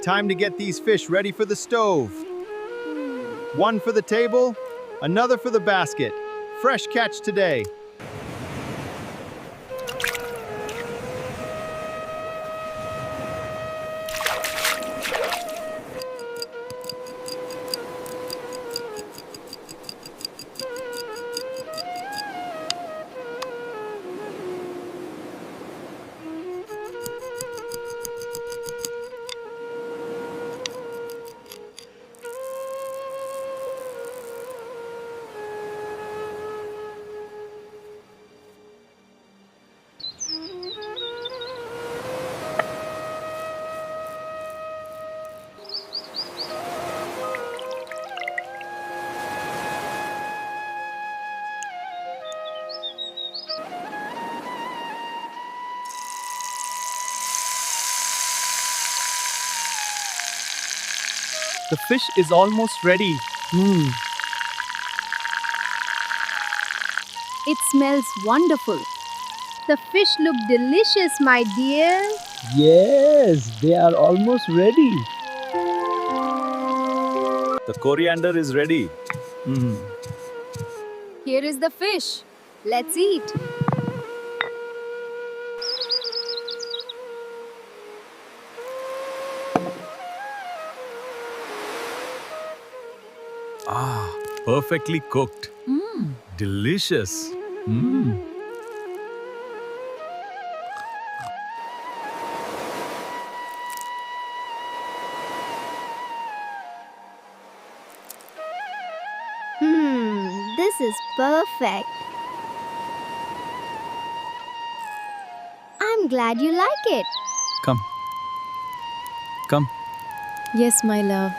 Time to get these fish ready for the stove. One for the table, another for the basket. Fresh catch today. The fish is almost ready. It smells wonderful. The fish look delicious, my dear. Yes, they are almost ready. The coriander is ready. Here is the fish. Let's eat. Perfectly cooked. Delicious. This is perfect. I'm glad you like it. Come. Come. Yes, my love.